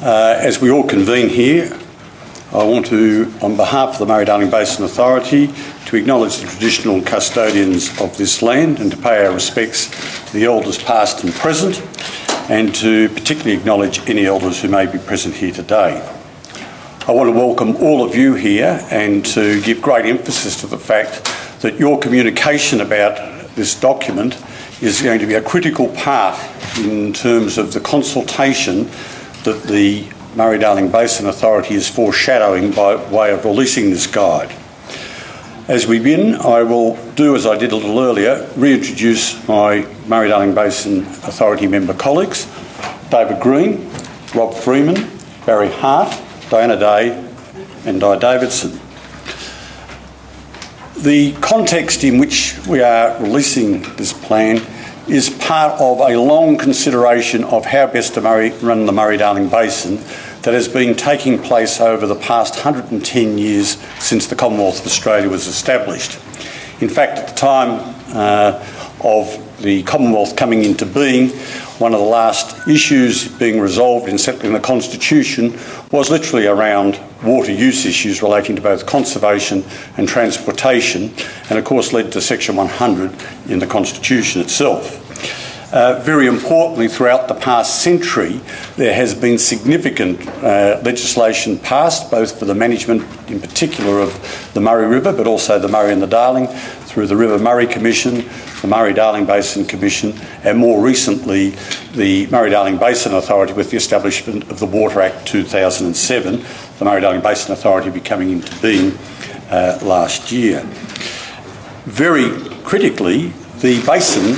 As we all convene here, I want to, on behalf of the Murray-Darling Basin Authority, to acknowledge the traditional custodians of this land and to pay our respects to the elders past and present, and to particularly acknowledge any elders who may be present here today. I want to welcome all of you here and to give great emphasis to the fact that your communication about this document is going to be a critical part in terms of the consultation that the Murray-Darling Basin Authority is foreshadowing by way of releasing this guide. As we begin, I will do as I did a little earlier, reintroduce my Murray-Darling Basin Authority member colleagues, David Green, Rob Freeman, Barry Hart, Diana Day and Di Davidson. The context in which we are releasing this plan is part of a long consideration of how best to run the Murray-Darling Basin that has been taking place over the past 110 years since the Commonwealth of Australia was established. In fact, at the time of the Commonwealth coming into being, one of the last issues being resolved in settling the Constitution was literally around water use issues relating to both conservation and transportation, and of course led to Section 100 in the Constitution itself. Very importantly, throughout the past century, there has been significant legislation passed, both for the management in particular of the Murray River, but also the Murray and the Darling, through the River Murray Commission, the Murray-Darling Basin Commission, and more recently the Murray-Darling Basin Authority with the establishment of the Water Act 2007, the Murray-Darling Basin Authority becoming into being last year. Very critically, the basin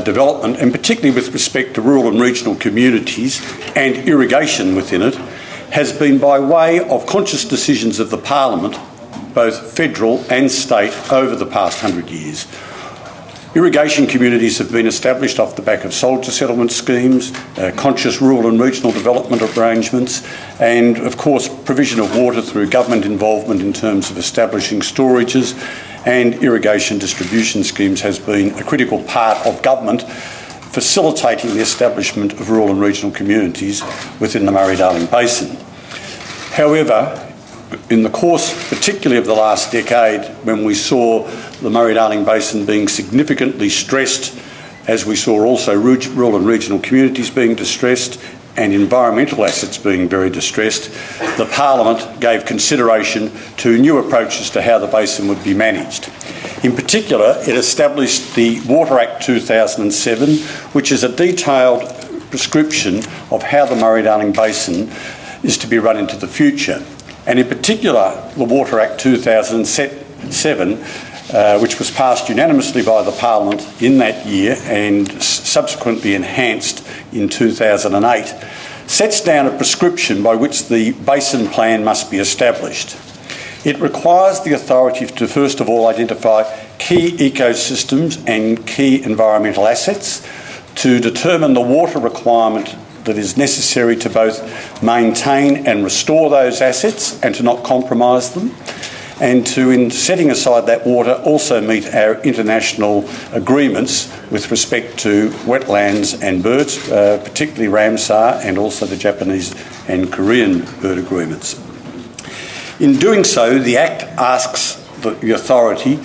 development, and particularly with respect to rural and regional communities and irrigation within it, has been by way of conscious decisions of the Parliament, both federal and state, over the past 100 years. Irrigation communities have been established off the back of soldier settlement schemes, conscious rural and regional development arrangements, and of course provision of water through government involvement in terms of establishing storages, and irrigation distribution schemes has been a critical part of government facilitating the establishment of rural and regional communities within the Murray-Darling Basin. However, in the course particularly of the last decade, when we saw the Murray-Darling Basin being significantly stressed, as we saw also rural and regional communities being distressed and environmental assets being very distressed, the Parliament gave consideration to new approaches to how the basin would be managed. In particular, it established the Water Act 2007, which is a detailed prescription of how the Murray-Darling Basin is to be run into the future. And in particular, the Water Act 2007, which was passed unanimously by the Parliament in that year and subsequently enhanced in 2008, sets down a prescription by which the basin plan must be established. It requires the authority to first of all identify key ecosystems and key environmental assets, to determine the water requirement that is necessary to both maintain and restore those assets and to not compromise them, and to, in setting aside that water, also meet our international agreements with respect to wetlands and birds, particularly Ramsar and also the Japanese and Korean bird agreements. In doing so, the Act asks the authority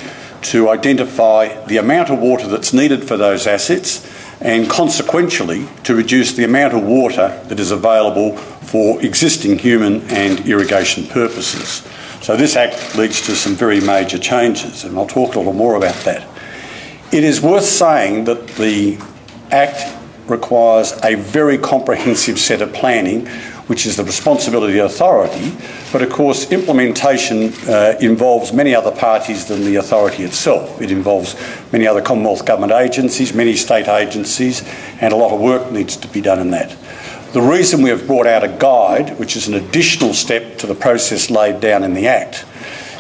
to identify the amount of water that's needed for those assets and consequentially to reduce the amount of water that is available for existing human and irrigation purposes. So this Act leads to some very major changes, and I'll talk a little more about that. It is worth saying that the Act requires a very comprehensive set of planning, which is the responsibility of the authority, but of course implementation involves many other parties than the authority itself. It involves many other Commonwealth Government agencies, many state agencies, and a lot of work needs to be done in that. The reason we have brought out a guide, which is an additional step to the process laid down in the Act,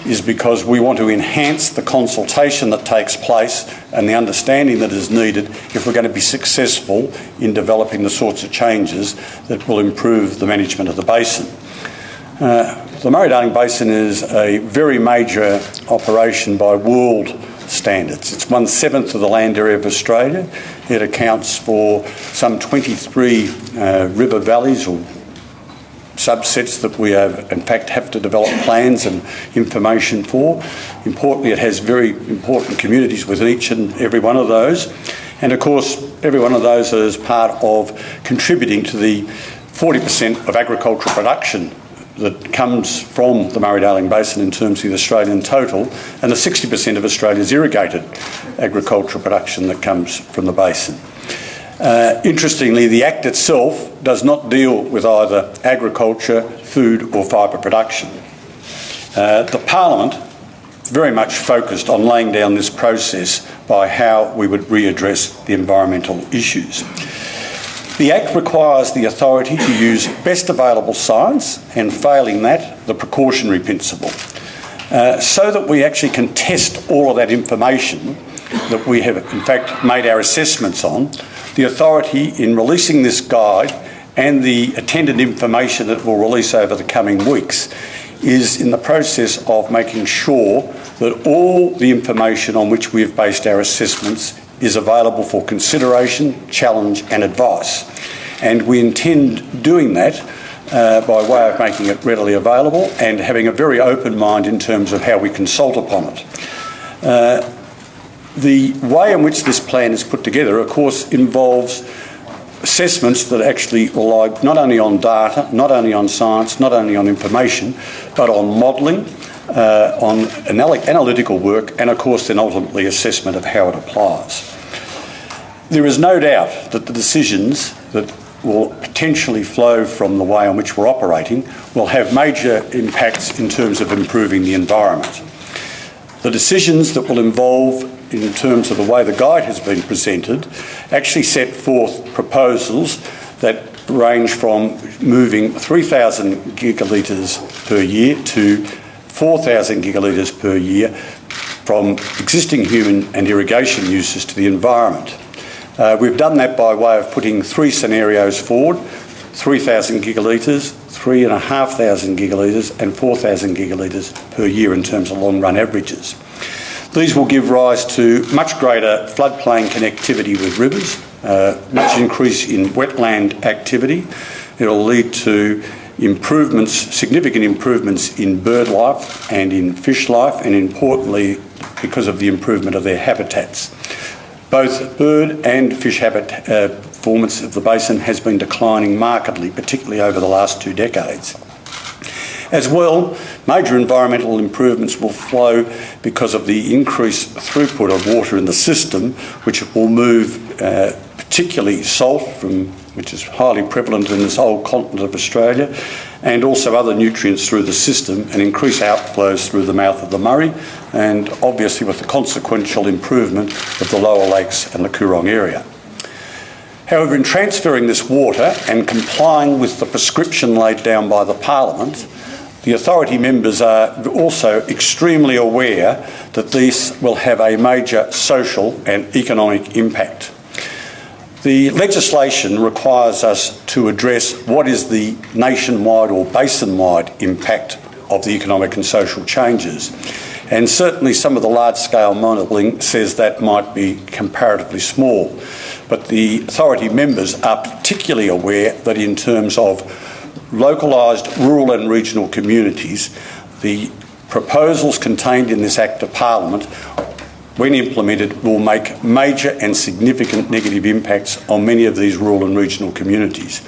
is because we want to enhance the consultation that takes place and the understanding that is needed if we're going to be successful in developing the sorts of changes that will improve the management of the basin. The Murray-Darling Basin is a very major operation by world standards. It's 1/7 of the land area of Australia. It accounts for some 23 river valleys or subsets that we in fact have to develop plans and information for. Importantly, it has very important communities within each and every one of those. And of course, every one of those is part of contributing to the 40% of agricultural production that comes from the Murray-Darling Basin in terms of the Australian total, and the 60% of Australia's irrigated agricultural production that comes from the basin. Interestingly, the Act itself does not deal with either agriculture, food or fibre production. The Parliament very much focused on laying down this process by how we would readdress the environmental issues. The Act requires the authority to use best available science and, failing that, the precautionary principle, so that we actually can test all of that information that we have in fact made our assessments on. The authority, in releasing this guide and the attendant information that we'll release over the coming weeks, is in the process of making sure that all the information on which we have based our assessments is available for consideration, challenge and advice. And we intend doing that by way of making it readily available and having a very open mind in terms of how we consult upon it. The way in which this plan is put together, of course, involves assessments that actually rely not only on data, not only on science, not only on information, but on modelling, on analytical work, and of course then ultimately assessment of how it applies. There is no doubt that the decisions that will potentially flow from the way in which we're operating will have major impacts in terms of improving the environment. The decisions that will involve, in terms of the way the guide has been presented, actually set forth proposals that range from moving 3,000 gigalitres per year to 4,000 gigalitres per year from existing human and irrigation uses to the environment. We've done that by way of putting three scenarios forward: 3,000 gigalitres, 3,500 gigalitres and 4,000 gigalitres per year in terms of long-run averages. These will give rise to much greater floodplain connectivity with rivers, much increase in wetland activity. It will lead to improvements, significant improvements in bird life and in fish life, and importantly, because of the improvement of their habitats. Both bird and fish habitat performance of the basin has been declining markedly, particularly over the last 2 decades. As well, major environmental improvements will flow because of the increased throughput of water in the system, which will move particularly salt, which is highly prevalent in this whole continent of Australia, and also other nutrients through the system, and increase outflows through the mouth of the Murray, and obviously with the consequential improvement of the lower lakes and the Coorong area. However, in transferring this water and complying with the prescription laid down by the Parliament, the authority members are also extremely aware that these will have a major social and economic impact. The legislation requires us to address what is the nationwide or basin-wide impact of the economic and social changes. And certainly some of the large-scale modelling says that might be comparatively small. But the authority members are particularly aware that in terms of localised rural and regional communities, the proposals contained in this Act of Parliament, when implemented, will make major and significant negative impacts on many of these rural and regional communities.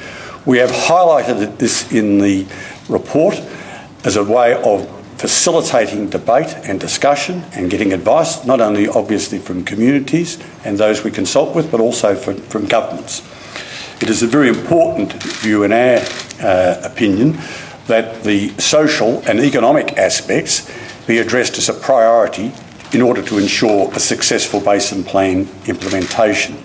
We have highlighted this in the report as a way of facilitating debate and discussion and getting advice, not only obviously from communities and those we consult with, but also from governments. It is a very important view in our opinion that the social and economic aspects be addressed as a priority in order to ensure a successful basin plan implementation.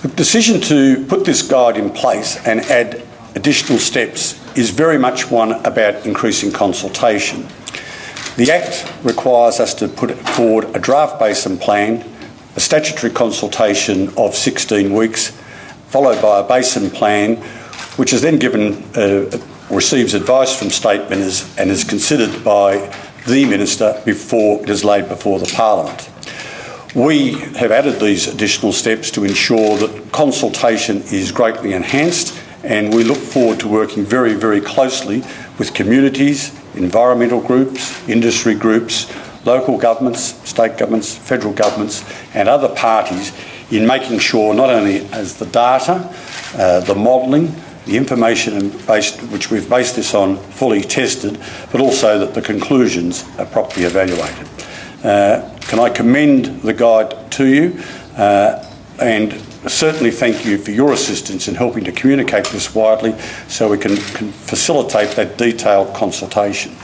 The decision to put this guide in place and add additional steps is very much one about increasing consultation. The Act requires us to put forward a draft basin plan, a statutory consultation of 16 weeks, followed by a basin plan, which is then given, receives advice from state ministers and is considered by the Minister before it is laid before the Parliament. We have added these additional steps to ensure that consultation is greatly enhanced and we look forward to working very, very closely with communities, environmental groups, industry groups, local governments, state governments, federal governments and other parties in making sure not only as the data, the modelling, the information which we've based this on fully tested, but also that the conclusions are properly evaluated. Can I commend the guide to you and certainly thank you for your assistance in helping to communicate this widely so we can facilitate that detailed consultation.